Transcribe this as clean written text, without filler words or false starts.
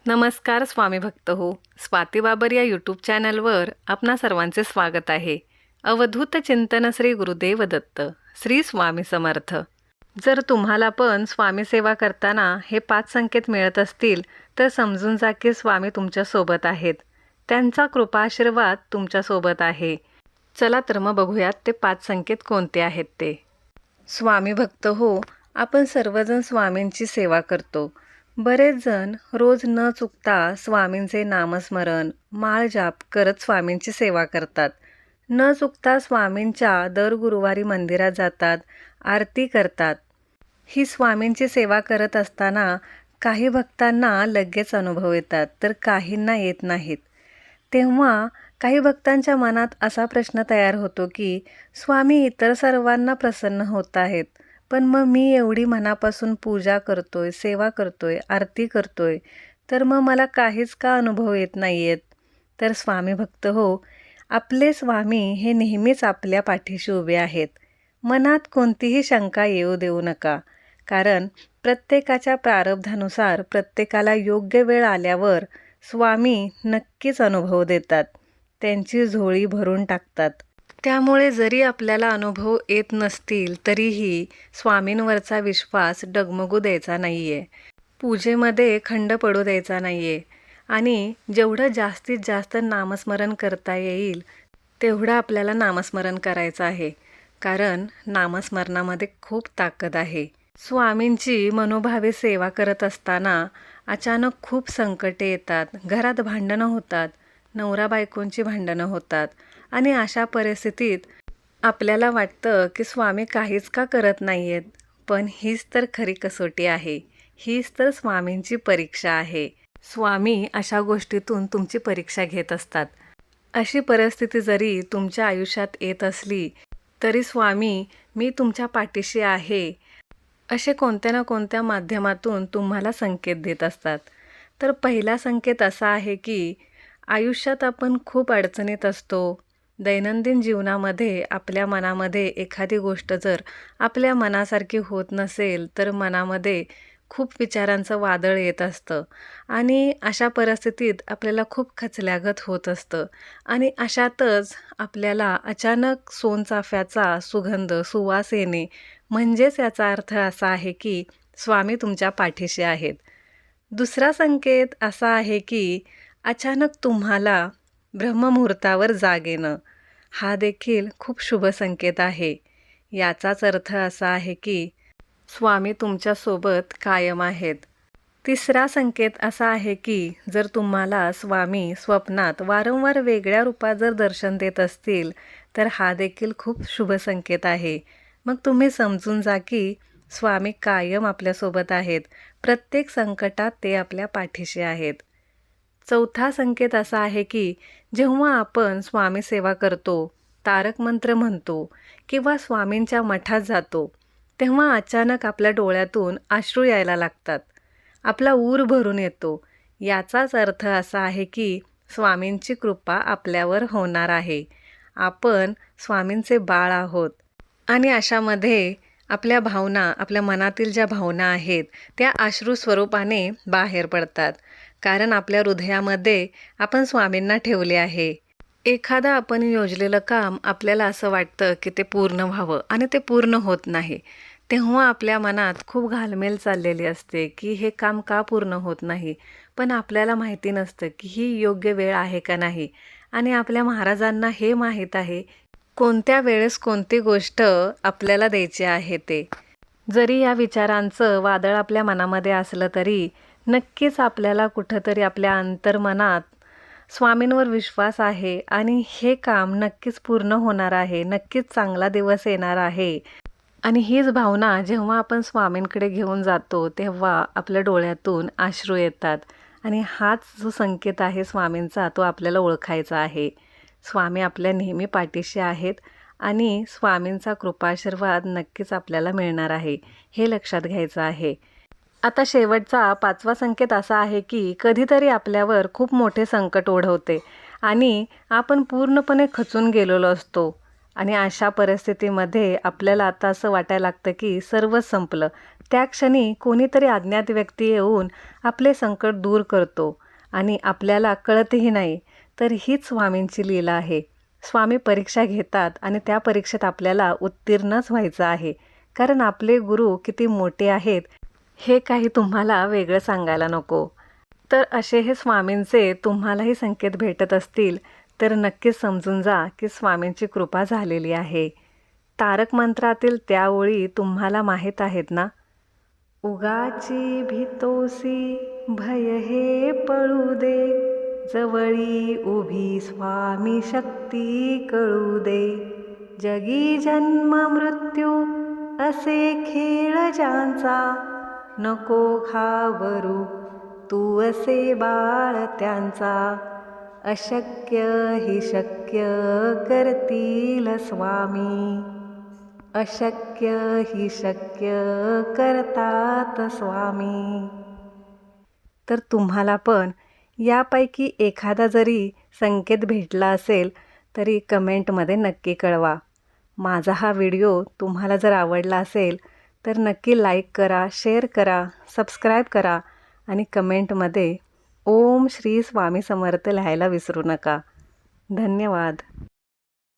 नमस्कार स्वामी भक्त हो. स्वाती बाबर या यूट्यूब चॅनलवर आपणा सर्वांचे स्वागत आहे. अवधूत चिंतन श्री गुरुदेव दत्त. श्री स्वामी समर्थ. जर तुम्हाला पण स्वामी सेवा करताना हे 5 संकेत मिळत असतील तर समजून जा की स्वामी तुमच्या सोबत आहेत. त्यांचा कृपा आशीर्वाद तुमच्या सोबत आहे. चला तर मग बघूयात ते 5 संकेत कोणते आहेत ते. स्वामी भक्त हो, आपण सर्वजण स्वामींची सेवा करतो. बरेच जण रोज न चुकता स्वामींचे नामस्मरण, माळ जाप करत स्वामींची सेवा करतात. न चुकता स्वामींच्या दर गुरुवारी मंदिरात जातात, आरती करतात. ही स्वामींची सेवा करत असताना काही भक्तांना लगेच अनुभव येतात तर काहींना येत नाहीत. तेव्हा काही भक्तांच्या मनात असा प्रश्न तयार होतो की स्वामी इतर सर्वांना प्रसन्न होत आहेत, पण मग मी एवढी मनापासून पूजा करतोय, सेवा करतोय, आरती करतोय, तर मग मला काहीच का अनुभव येत नाही आहेत. तर स्वामी भक्त हो, आपले स्वामी हे नेहमीच आपल्या पाठीशी उभे आहेत. मनात कोणतीही शंका येऊ देऊ नका, कारण प्रत्येकाच्या प्रारब्धानुसार प्रत्येकाला योग्य वेळ आल्यावर स्वामी नक्कीच अनुभव देतात, त्यांची झोळी भरून टाकतात. त्यामुळे जरी आपल्याला अनुभव येत नसतील तरीही स्वामींवरचा विश्वास डगमगू द्यायचा नाही आहे. पूजेमध्ये खंड पडू द्यायचा नाही आहे आणि जेवढं जास्तीत जास्त नामस्मरण करता येईल तेवढं आपल्याला नामस्मरण करायचं आहे, कारण नामस्मरणामध्ये खूप ताकद आहे. स्वामींची मनोभावे सेवा करत असताना अचानक खूप संकटे येतात, घरात भांडणं होतात, नवरा बायकोंची भांडणं होतात आणि अशा परिस्थितीत आपल्याला वाटतं की स्वामी काहीच का करत नाही आहेत. पण हीच तर खरी कसोटी आहे, हीच तर स्वामींची परीक्षा आहे. स्वामी अशा गोष्टीतून तुमची परीक्षा घेत असतात. अशी परिस्थिती जरी तुमच्या आयुष्यात येत असली तरी स्वामी मी तुमच्या पाठीशी आहे असे कोणत्या ना कोणत्या माध्यमातून तुम्हाला संकेत देत असतात. तर पहिला संकेत असा आहे की आयुष्यात आपण खूप अडचणीत असतो. दैनंदिन जीवनामध्ये आपल्या मनामध्ये एखादी गोष्ट जर आपल्या मनासारखी होत नसेल तर मनामध्ये खूप विचारांचं वादळ येत असतं आणि अशा परिस्थितीत आपल्याला खूप खचल्यागत होत असतं आणि अशातच आपल्याला अचानक सोनचाफ्याचा सुगंध, सुवास येणे, म्हणजेच याचा अर्थ असा आहे की स्वामी तुमच्या पाठीशी आहेत. दुसरा संकेत असा आहे की अचानक तुम्हाला ब्रह्ममुहूर्तावर जाग येणं, हा देखील खूप शुभ संकेत आहे. याचाच अर्थ असा आहे की स्वामी तुमच्यासोबत कायम आहेत. तिसरा संकेत असा आहे की जर तुम्हाला स्वामी स्वप्नात वारंवार वेगळ्या रूपात जर दर्शन देत असतील तर हा देखील खूप शुभ संकेत आहे. मग तुम्ही समजून जा की स्वामी कायम आपल्यासोबत आहेत, प्रत्येक संकटात ते आपल्या पाठीशी आहेत. चौथा संकेत असा आहे की जेव्हा आपण स्वामी सेवा करतो, तारक मंत्र म्हणतो किंवा स्वामींच्या मठात जातो तेव्हा अचानक आपल्या डोळ्यातून अश्रू यायला लागतात, आपला ऊर भरून येतो. याचाच अर्थ असा आहे की स्वामींची कृपा आपल्यावर होणार आहे. आपण स्वामींचे बाळ आहोत आणि अशामध्ये आपल्या भावना, आपल्या मनातील ज्या भावना आहेत त्या अश्रू स्वरूपाने बाहेर पडतात, कारण आपल्या हृदयामध्ये आपण स्वामींना ठेवले आहे. एखादं आपण योजलेलं काम आपल्याला असं वाटतं की ते पूर्ण व्हावं आणि ते पूर्ण होत नाही, तेव्हा आपल्या मनात खूप घालमेल चाललेली असते की हे काम का पूर्ण होत नाही. पण आपल्याला माहिती नसतं की ही योग्य वेळ आहे का नाही आणि आपल्या महाराजांना हे माहीत आहे कोणत्या वेळेस कोणती गोष्ट आपल्याला द्यायची आहे ते. जरी या विचारांचं वादळ आपल्या मनामध्ये असलं तरी नक्कीच आपल्याला कुठंतरी आपल्या अंतर्मनात स्वामींवर विश्वास आहे आणि हे काम नक्कीच पूर्ण होणार आहे, नक्कीच चांगला दिवस येणार आहे. आणि हीच भावना जेव्हा आपण स्वामींकडे घेऊन जातो तेव्हा आपल्या डोळ्यातून अश्रू येतात आणि हाच जो संकेत आहे स्वामींचा तो आपल्याला ओळखायचा आहे. स्वामी आपल्या नेहमी पाठीशी आहेत आणि स्वामींचा कृपाशीर्वाद नक्कीच आपल्याला मिळणार आहे, हे लक्षात घ्यायचं आहे. आता शेवटचा 5वा संकेत असा आहे की कधीतरी आपल्यावर खूप मोठे संकट ओढवते आणि आपण पूर्णपणे खचून गेलेलो असतो आणि अशा परिस्थितीमध्ये आपल्याला आता असं वाटायला लागतं की सर्वच संपलं. त्या क्षणी कोणीतरी अज्ञात व्यक्ती येऊन आपले संकट दूर करतो आणि आपल्याला कळतही नाही. तर हीच स्वामींची लीला आहे. स्वामी परीक्षा घेतात आणि त्या परीक्षेत आपल्याला उत्तीर्णच व्हायचं आहे. कारण आपले गुरु किती मोठे आहेत हे काही तुम्हाला वेगळं सांगायला नको. तर असे हे स्वामींचे तुम्हालाही संकेत भेटत असतील तर नक्कीच समजून जा की स्वामींची कृपा झालेली आहे. तारक मंत्रातील त्या ओळी तुम्हाला माहीत आहेत ना? उगाची भीतोसी भय हे पळू दे, जवळी उभी स्वामी शक्ती कळू दे. जगी जन्म मृत्यू असे खेळ ज्यांचा, नको घाबरू तू असे बाळ त्यांचा. अशक्य ही शक्य करतील स्वामी, अशक्य ही शक्य करतात स्वामी. तर तुम्हाला पण यापैकी एखादा जरी संकेत भेटला असेल तरी कमेंटमध्ये नक्की कळवा. माझा हा व्हिडिओ तुम्हाला जर आवडला असेल तर नक्की लाईक करा, शेअर करा, सबस्क्राईब करा आणि कमेंटमध्ये ओम श्री स्वामी समर्थ लिहायला विसरू नका. धन्यवाद.